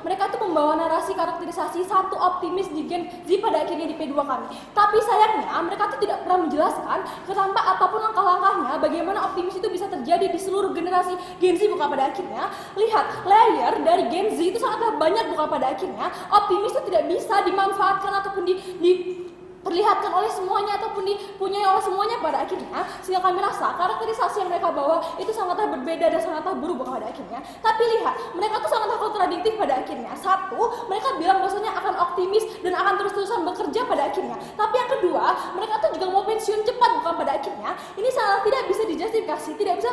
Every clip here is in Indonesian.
mereka tuh membawa narasi karakterisasi satu optimis di Gen Z pada akhirnya di P2 kami. Tapi sayangnya mereka tuh tidak pernah menjelaskan tanpa apapun langkah-langkahnya bagaimana optimis itu bisa terjadi di seluruh generasi Gen Z. Bukan pada akhirnya lihat layer dari Gen Z itu sangatlah banyak. Bukan pada akhirnya optimis itu tidak bisa dimanfaatkan ataupun diperlihatkan oleh semuanya ataupun dipunyai oleh semuanya pada akhirnya, sehingga kami rasa karakterisasi yang mereka bawa itu sangatlah berbeda dan sangatlah buruk pada akhirnya. Tapi lihat, mereka tuh sangatlah kontradiktif pada akhirnya. Satu, mereka bilang bahwasanya akan optimis dan akan terus-terusan bekerja pada akhirnya. Tapi yang kedua, mereka tuh juga mau pensiun cepat. Bukan pada akhirnya, ini sangat tidak bisa dijustifikasi, tidak bisa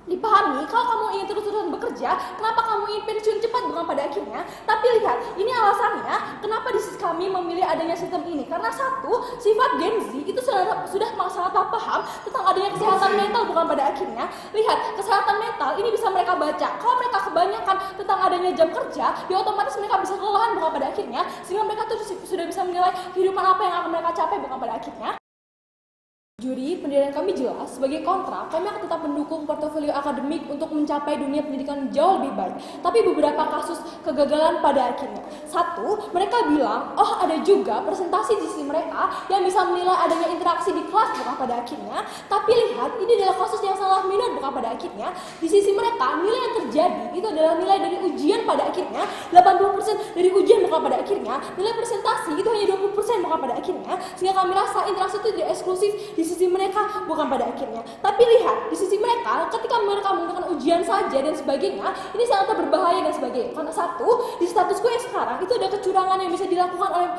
dipahami. Kalau kamu ingin terus-terusan bekerja, kenapa kamu ingin pensiun cepat? Bukan pada akhirnya. Tapi lihat, ini alasannya kenapa di sisi kami memilih adanya sistem ini. Karena satu, sifat Gen Z itu sudah sangat paham tentang adanya kesehatan mental. Bukan pada akhirnya. Lihat, kesehatan mental ini bisa mereka baca. Kalau mereka kebanyakan tentang adanya jam kerja, ya otomatis mereka bisa kelelahan. Bukan pada akhirnya, sehingga mereka tuh sudah bisa menilai kehidupan apa yang akan mereka capai. Bukan pada akhirnya. Juri, pendirian kami jelas, sebagai kontrak, kami akan tetap mendukung portofolio akademik untuk mencapai dunia pendidikan jauh lebih baik. Tapi beberapa kasus kegagalan pada akhirnya. Satu, mereka bilang, oh ada juga presentasi di sisi mereka yang bisa menilai adanya interaksi di kelas. Bukan pada akhirnya. Tapi lihat, ini adalah kasus yang sangat minor. Bukan pada akhirnya. Di sisi mereka, nilai yang terjadi itu adalah nilai dari ujian pada akhirnya. 80% dari ujian. Bukan pada akhirnya. Nilai presentasi itu hanya 20%. Bukan pada akhirnya. Sehingga kami rasa interaksi itu tidak eksklusif di sisi mereka. Bukan pada akhirnya. Tapi lihat, di sisi mereka ketika mereka menggunakan ujian saja dan sebagainya, ini sangat berbahaya dan sebagainya. Karena satu, di status quo yang sekarang itu ada kecurangan yang bisa dilakukan oleh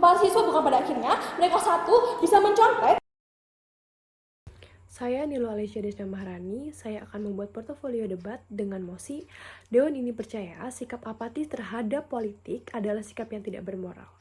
para siswa. Bukan pada akhirnya mereka satu bisa mencontek. Saya Nilo Alesya Desna Maharani, saya akan membuat portofolio debat dengan mosi Dewan ini percaya sikap apatis terhadap politik adalah sikap yang tidak bermoral.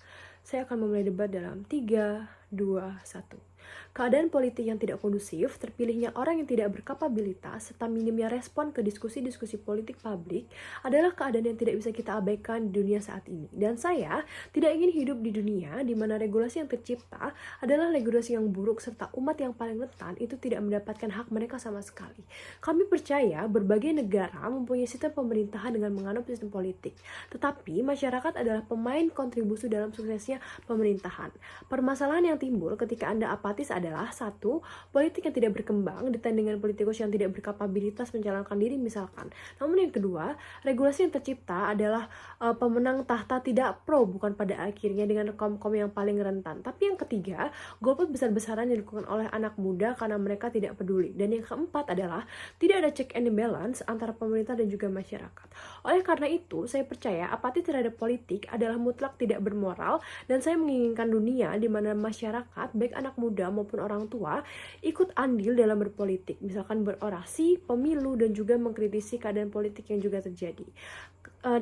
Saya akan memulai debat dalam 3, 2, 1. Keadaan politik yang tidak kondusif, terpilihnya orang yang tidak berkapabilitas, serta minimnya respon ke diskusi-diskusi politik publik adalah keadaan yang tidak bisa kita abaikan di dunia saat ini. Dan saya tidak ingin hidup di dunia di mana regulasi yang tercipta adalah regulasi yang buruk serta umat yang paling rentan itu tidak mendapatkan hak mereka sama sekali. Kami percaya berbagai negara mempunyai sistem pemerintahan dengan menganut sistem politik, tetapi masyarakat adalah pemain kontribusi dalam suksesnya pemerintahan. Permasalahan yang timbul ketika Anda apatis adalah satu, politik yang tidak berkembang ditanding dengan politikus yang tidak berkapabilitas mencalonkan diri misalkan. Namun yang kedua, regulasi yang tercipta adalah pemenang tahta tidak pro bukan pada akhirnya dengan kaum-kaum yang paling rentan. Tapi yang ketiga, golput besar-besaran yang dilakukan oleh anak muda karena mereka tidak peduli. Dan yang keempat adalah tidak ada check and balance antara pemerintah dan juga masyarakat. Oleh karena itu, saya percaya apatis terhadap politik adalah mutlak tidak bermoral dan saya menginginkan dunia di mana masyarakat, baik anak muda maupun orang tua, ikut andil dalam berpolitik, misalkan berorasi, pemilu, dan juga mengkritisi keadaan politik yang juga terjadi.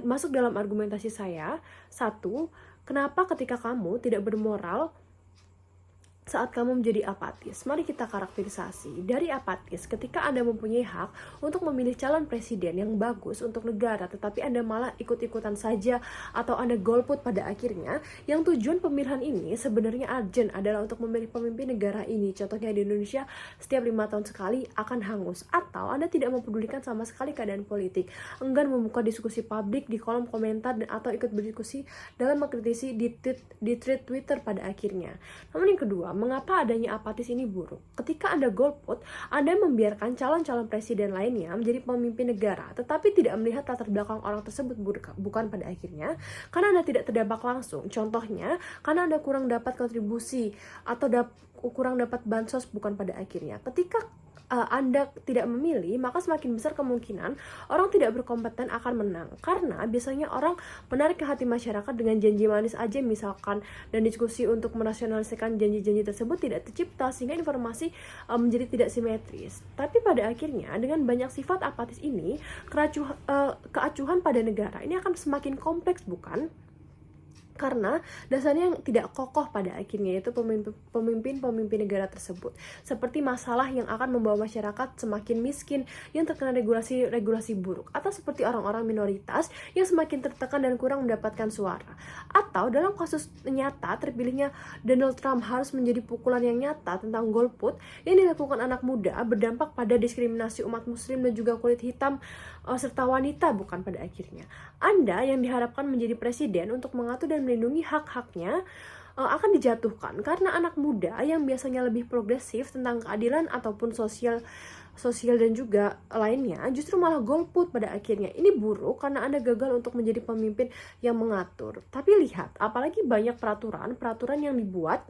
Masuk dalam argumentasi saya, satu, kenapa ketika kamu tidak bermoral saat kamu menjadi apatis? Mari kita karakterisasi dari apatis ketika Anda mempunyai hak untuk memilih calon presiden yang bagus untuk negara, tetapi Anda malah ikut-ikutan saja atau Anda golput pada akhirnya. Yang tujuan pemilihan ini sebenarnya urgent adalah untuk memilih pemimpin negara ini. Contohnya di Indonesia setiap 5 tahun sekali akan hangus. Atau Anda tidak mempedulikan sama sekali keadaan politik, enggan membuka diskusi publik di kolom komentar dan atau ikut berdiskusi dalam mengkritisi di tweet Twitter pada akhirnya. Namun yang kedua, mengapa adanya apatis ini buruk? Ketika Anda golput, Anda membiarkan calon-calon presiden lainnya menjadi pemimpin negara, tetapi tidak melihat latar belakang orang tersebut bukan pada akhirnya karena Anda tidak terdampak langsung. Contohnya, karena Anda kurang dapat kontribusi atau kurang dapat bansos bukan pada akhirnya. Ketika Anda tidak memilih, maka semakin besar kemungkinan orang tidak berkompeten akan menang. Karena biasanya orang menarik ke hati masyarakat dengan janji manis aja misalkan, dan diskusi untuk menasionalisasikan janji-janji tersebut tidak tercipta sehingga informasi menjadi tidak simetris. Tapi pada akhirnya dengan banyak sifat apatis ini, keacuhan pada negara ini akan semakin kompleks bukan? karena dasarnya yang tidak kokoh pada akhirnya, yaitu pemimpin negara tersebut, seperti masalah yang akan membawa masyarakat semakin miskin yang terkena regulasi buruk, atau seperti orang-orang minoritas yang semakin tertekan dan kurang mendapatkan suara, atau dalam kasus nyata terpilihnya Donald Trump harus menjadi pukulan yang nyata tentang golput yang dilakukan anak muda, berdampak pada diskriminasi umat muslim dan juga kulit hitam serta wanita. Bukan pada akhirnya Anda yang diharapkan menjadi presiden untuk mengatur dan melindungi hak-haknya akan dijatuhkan karena anak muda yang biasanya lebih progresif tentang keadilan ataupun sosial dan juga lainnya justru malah golput pada akhirnya. Ini buruk karena Anda gagal untuk menjadi pemimpin yang mengatur. Tapi lihat, apalagi banyak peraturan yang dibuat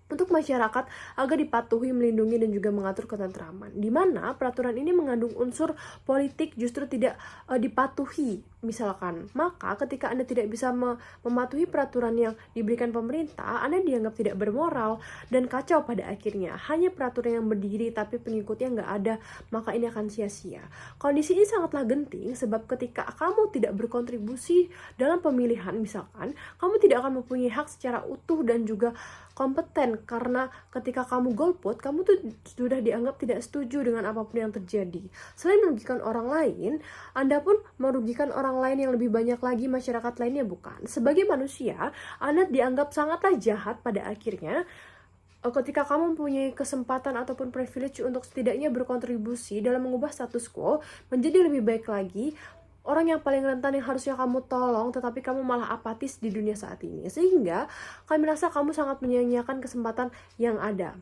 untuk masyarakat agar dipatuhi, melindungi, dan juga mengatur ketentraman, di mana peraturan ini mengandung unsur politik justru tidak dipatuhi. Misalkan, maka ketika Anda tidak bisa mematuhi peraturan yang diberikan pemerintah, Anda dianggap tidak bermoral dan kacau pada akhirnya. Hanya peraturan yang berdiri tapi pengikutnya nggak ada, maka ini akan sia-sia. Kondisi ini sangatlah genting sebab ketika kamu tidak berkontribusi dalam pemilihan, misalkan, kamu tidak akan mempunyai hak secara utuh dan juga kompeten, karena ketika kamu golput, kamu tuh sudah dianggap tidak setuju dengan apapun yang terjadi. Selain merugikan orang lain, Anda pun merugikan orang lain yang lebih banyak lagi, masyarakat lainnya. Bukan? Sebagai manusia, Anda dianggap sangatlah jahat pada akhirnya ketika kamu mempunyai kesempatan ataupun privilege untuk setidaknya berkontribusi dalam mengubah status quo menjadi lebih baik lagi. Orang yang paling rentan yang harusnya kamu tolong, tetapi kamu malah apatis di dunia saat ini. Sehingga kami rasa kamu sangat menyia-nyiakan kesempatan yang ada.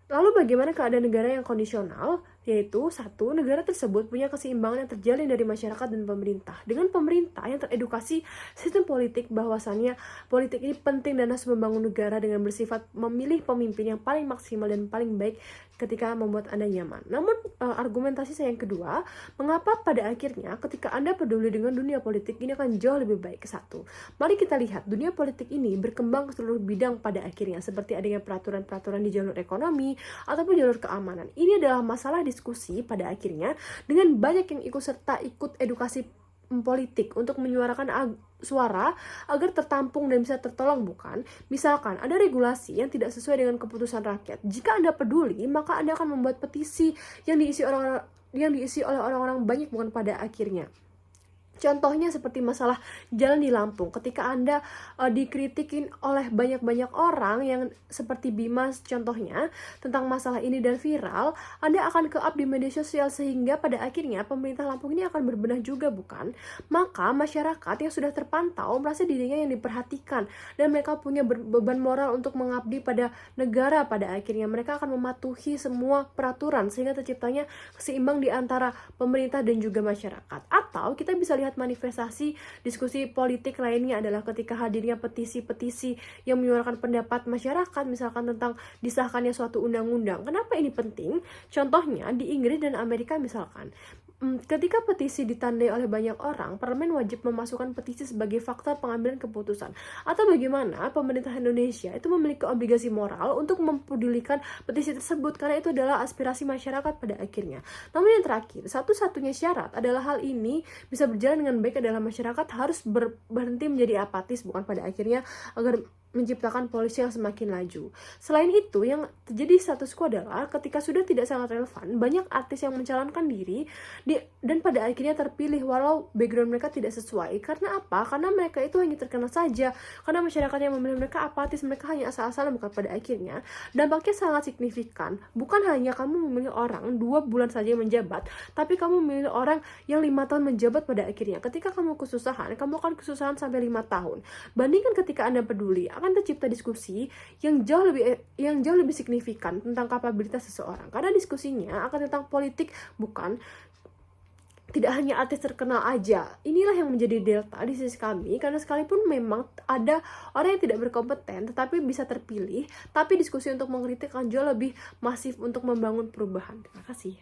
Lalu bagaimana keadaan negara yang kondisional? Yaitu, satu, negara tersebut punya keseimbangan yang terjalin dari masyarakat dan pemerintah. Dengan pemerintah yang teredukasi sistem politik bahwasannya politik ini penting dan harus membangun negara dengan bersifat memilih pemimpin yang paling maksimal dan paling baik ketika membuat Anda nyaman. Namun argumentasi saya yang kedua, mengapa pada akhirnya ketika Anda peduli dengan dunia politik ini akan jauh lebih baik? Satu, mari kita lihat dunia politik ini berkembang ke seluruh bidang pada akhirnya, seperti adanya peraturan-peraturan di jalur ekonomi ataupun jalur keamanan. Ini adalah masalah diskusi pada akhirnya dengan banyak yang ikut edukasi politik untuk menyuarakan suara agar tertampung dan bisa tertolong. Bukan? Misalkan ada regulasi yang tidak sesuai dengan keputusan rakyat. Jika Anda peduli, maka Anda akan membuat petisi yang diisi oleh orang-orang banyak. Bukan pada akhirnya. Contohnya seperti masalah jalan di Lampung. Ketika Anda dikritikin oleh banyak-banyak orang yang seperti Bimas contohnya tentang masalah ini dan viral, Anda akan ke-up di media sosial sehingga pada akhirnya pemerintah Lampung ini akan berbenah juga. Bukan? Maka masyarakat yang sudah terpantau merasa dirinya yang diperhatikan dan mereka punya beban moral untuk mengabdi pada negara. Pada akhirnya mereka akan mematuhi semua peraturan sehingga terciptanya keseimbang di antara pemerintah dan juga masyarakat. Atau kita bisa lihat manifestasi diskusi politik lainnya adalah ketika hadirnya petisi-petisi yang menyuarakan pendapat masyarakat, misalkan tentang disahkannya suatu undang-undang. Kenapa ini penting? Contohnya di Inggris dan Amerika misalkan, ketika petisi ditandai oleh banyak orang, parlemen wajib memasukkan petisi sebagai faktor pengambilan keputusan. Atau bagaimana pemerintah Indonesia itu memiliki obligasi moral untuk mempedulikan petisi tersebut karena itu adalah aspirasi masyarakat pada akhirnya. Namun yang terakhir, satu-satunya syarat adalah hal ini bisa berjalan dengan baik adalah masyarakat harus berhenti menjadi apatis. Bukan? Pada akhirnya agar menciptakan polisi yang semakin laju. Selain itu, yang terjadi status quo adalah ketika sudah tidak sangat relevan, banyak artis yang mencalonkan diri dan pada akhirnya terpilih walau background mereka tidak sesuai. Karena apa? Karena mereka itu hanya terkenal saja. Karena masyarakat yang memilih mereka apatis, mereka hanya asal-asalan. Bukan? Pada akhirnya dampaknya sangat signifikan. Bukan hanya kamu memilih orang 2 bulan saja menjabat, tapi kamu memilih orang yang 5 tahun menjabat. Pada akhirnya ketika kamu kesusahan, kamu akan kesusahan sampai 5 tahun. Bandingkan ketika Anda peduli, akan tercipta diskusi yang jauh lebih signifikan tentang kapabilitas seseorang. Karena diskusinya akan tentang politik, bukan tidak hanya artis terkenal aja. Inilah yang menjadi delta di sisi kami, karena sekalipun memang ada orang yang tidak berkompeten tetapi bisa terpilih, tapi diskusi untuk mengkritik akan jauh lebih masif untuk membangun perubahan. Terima kasih.